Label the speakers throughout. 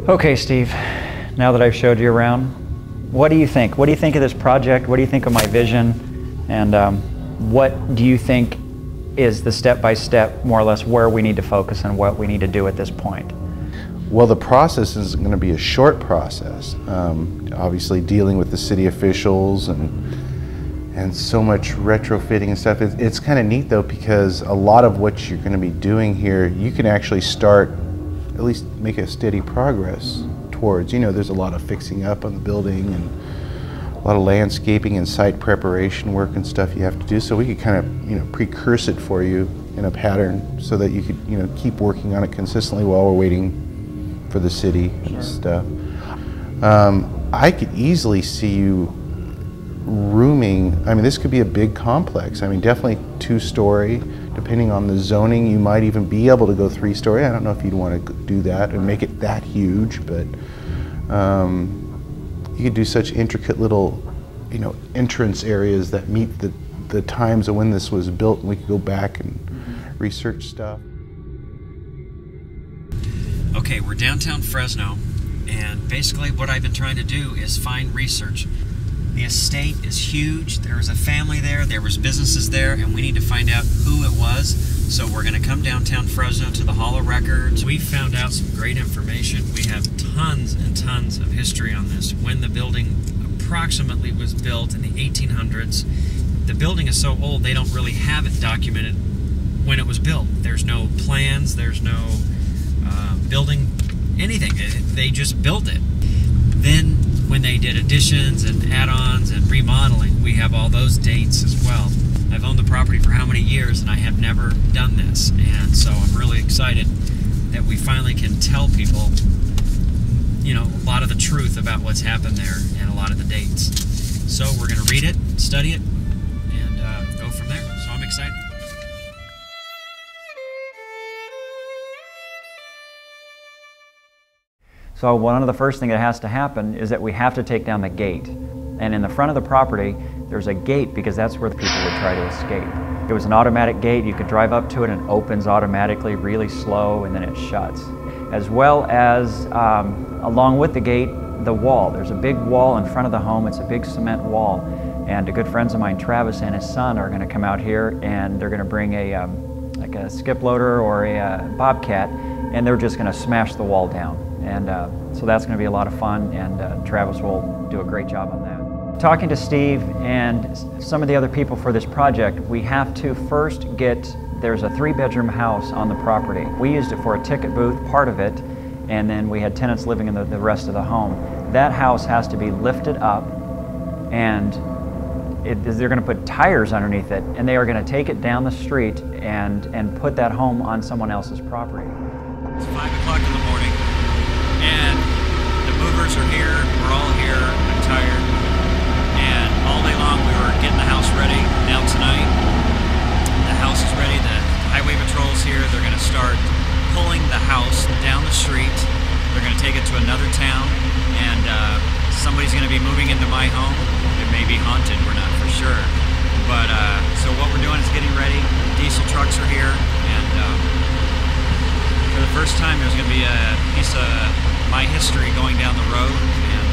Speaker 1: Okay, Steve, now that I've showed you around, what do you think? What do you think of this project? What do you think of my vision? And what do you think is the step-by-step, more or less, where we need to focus and what we need to do at this point?
Speaker 2: Well, the process is going to be a short process. Obviously, dealing with the city officials and so much retrofitting and stuff. It's kind of neat though, because a lot of what you're going to be doing here, you can actually start, at least make a steady progress towards. You know, there's a lot of fixing up on the building and a lot of landscaping and site preparation work and stuff you have to do. So we could kind of, you know, precurse it for you in a pattern so that you could, you know, keep working on it consistently while we're waiting for the city and stuff. I could easily see you rooming. I mean, this could be a big complex. I mean, definitely 2-story. Depending on the zoning, you might even be able to go 3-story. I don't know if you'd want to do that and make it that huge, but you could do such intricate little, you know, entrance areas that meet the times of when this was built, and we could go back and research stuff.
Speaker 3: Okay, we're downtown Fresno, and basically what I've been trying to do is find research. The estate is huge. There was a family there, there was businesses there, and we need to find out who it was. So we're going to come downtown Fresno to the Hall of Records. We found out some great information. We have tons and tons of history on this. When the building approximately was built in the 1800s, the building is so old they don't really have it documented when it was built. There's no plans, there's no building anything. They just built it. Then when they did additions and add-ons and remodeling, we have all those dates as well. I've owned the property for how many years, and I have never done this, and so I'm really excited that we finally can tell people, you know, a lot of the truth about what's happened there and a lot of the dates. So we're going to read it, study it, and go from there. So I'm excited.
Speaker 1: So one of the first things that has to happen is that we have to take down the gate. And in the front of the property, there's a gate because that's where the people would try to escape. It was an automatic gate. You could drive up to it and it opens automatically, really slow, and then it shuts. As well as, along with the gate, the wall. There's a big wall in front of the home. It's a big cement wall. And good friends of mine, Travis and his son, are going to come out here, and they're going to bring a like a skip loader or a bobcat, and they're just going to smash the wall down. And so that's going to be a lot of fun, and Travis will do a great job on that. Talking to Steve and some of the other people for this project, we have to first there's a 3-bedroom house on the property. We used it for a ticket booth, part of it, and then we had tenants living in the rest of the home. That house has to be lifted up, and they're going to put tires underneath it, and they are going to take it down the street and put that home on someone else's property.
Speaker 3: It's 5 o'clock in the morning, and the movers are here. We're all here. I'm tired, and all day long we were getting the house ready. Now tonight, the house is ready. The highway patrol's here. They're going to start pulling the house down the street. They're going to take it to another town, and somebody's going to be moving into my home. It may be haunted. We're not for sure. But so what we're doing is getting ready. Diesel trucks are here, and for the first time there's going to be a piece of my history going down the road, and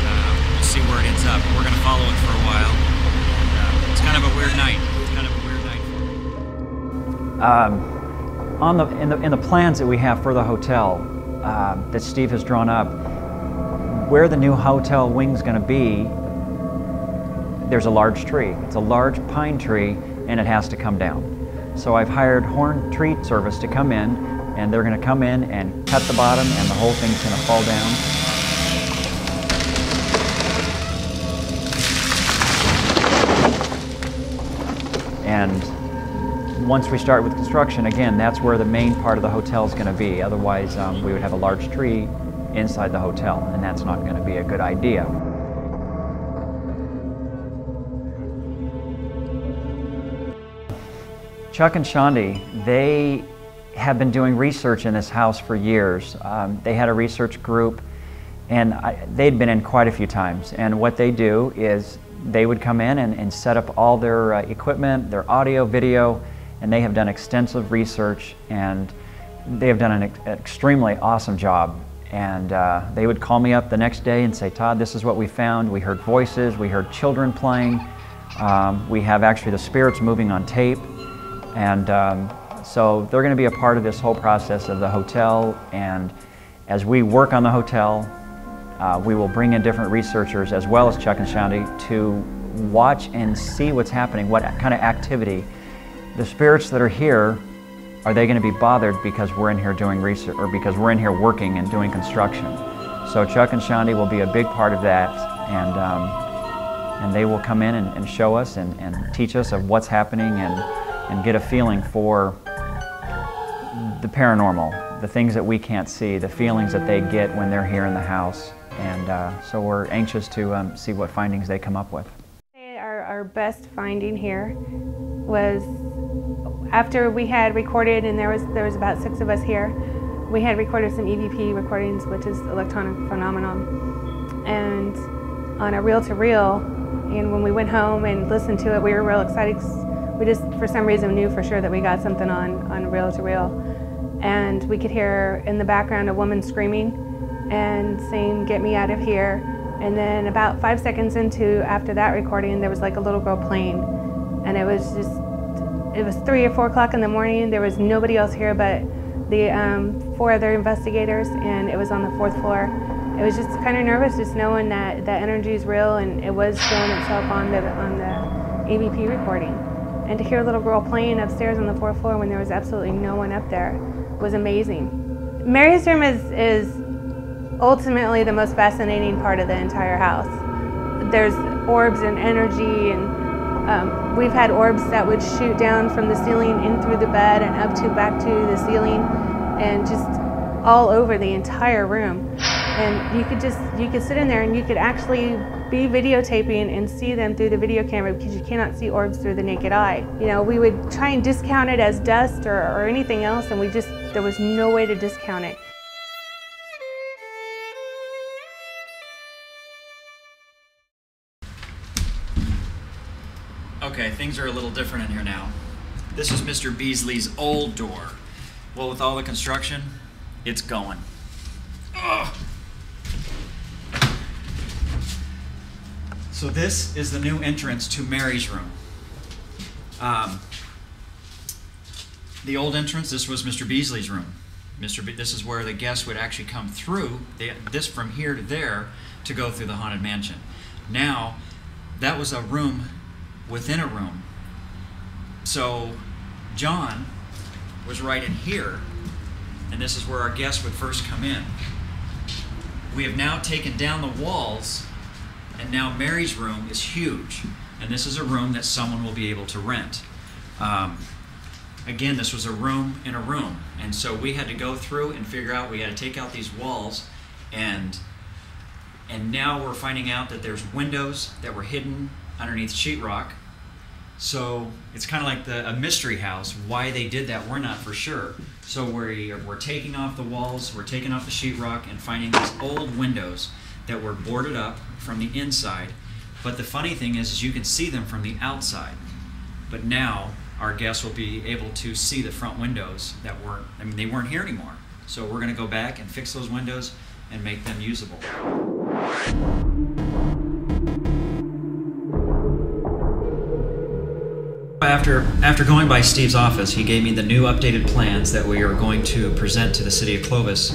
Speaker 3: we'll see where it ends up. We're going to follow it for a while. And, it's kind of a weird night. It's kind of a weird night.
Speaker 1: In the plans that we have for the hotel that Steve has drawn up, where the new hotel wing's going to be, there's a large tree. It's a large pine tree, and it has to come down. So I've hired Horn Tree Service to come in, and they're going to come in and cut the bottom, and the whole thing's going to fall down. And once we start with construction, again, that's where the main part of the hotel is going to be. Otherwise, we would have a large tree inside the hotel, and that's not going to be a good idea. Chuck and Shandi, they have been doing research in this house for years. They had a research group, and they'd been in quite a few times. And what they do is they would come in and set up all their equipment, their audio, video, and they have done extensive research, and they have done an extremely awesome job. And they would call me up the next day and say, Todd, this is what we found. We heard voices, we heard children playing. We have actually the spirits moving on tape. And so they're going to be a part of this whole process of the hotel. And as we work on the hotel, we will bring in different researchers as well as Chuck and Shandy to watch and see what's happening, what kind of activity. The spirits that are here, are they going to be bothered because we're in here doing research or because we're in here working and doing construction? So Chuck and Shandy will be a big part of that, and they will come in and show us and teach us of what's happening and get a feeling for the paranormal, the things that we can't see, the feelings that they get when they're here in the house. And so we're anxious to see what findings they come up with.
Speaker 4: Our best finding here was after we had recorded, and there was about 6 of us here, we had recorded some EVP recordings, which is electronic phenomenon, and on a reel-to-reel. And when we went home and listened to it, we were real excited. We just, for some reason, knew for sure that we got something on reel-to-reel. And we could hear in the background a woman screaming and saying, "Get me out of here." And then about 5 seconds after that recording, there was like a little girl playing. And it was 3 or 4 o'clock in the morning. There was nobody else here but the 4 other investigators, and it was on the 4th floor. It was just kind of nervous, just knowing that that energy is real, and it was showing itself on the EVP recording. And to hear a little girl playing upstairs on the 4th floor when there was absolutely no one up there was amazing. Mary's room is ultimately the most fascinating part of the entire house. There's orbs and energy, and we've had orbs that would shoot down from the ceiling in through the bed and back to the ceiling, and just all over the entire room. And you could sit in there and you could actually be videotaping and see them through the video camera, because you cannot see orbs through the naked eye. You know, we would try and discount it as dust or anything else, and there was no way to discount it.
Speaker 3: Okay, things are a little different in here now. This is Mr. Beasley's old door. Well, with all the construction, it's going. Ugh. So this is the new entrance to Mary's room. The old entrance, this was Mr. Beasley's room. This is where the guests would actually come through, this from here to there, to go through the haunted mansion. Now, that was a room within a room. So John was right in here, and this is where our guests would first come in. We have now taken down the walls, and now Mary's room is huge, and this is a room that someone will be able to rent. Again, this was a room in a room, and so we had to go through and figure out, we had to take out these walls, and now we're finding out that there's windows that were hidden underneath sheetrock. So it's kind of like a mystery house. Why they did that, we're not for sure. So we're taking off the walls, we're taking off the sheetrock, and finding these old windows that were boarded up from the inside. But the funny thing is you can see them from the outside. But now our guests will be able to see the front windows that they weren't here anymore. So we're going to go back and fix those windows and make them usable. After going by Steve's office, he gave me the new updated plans that we are going to present to the city of Clovis.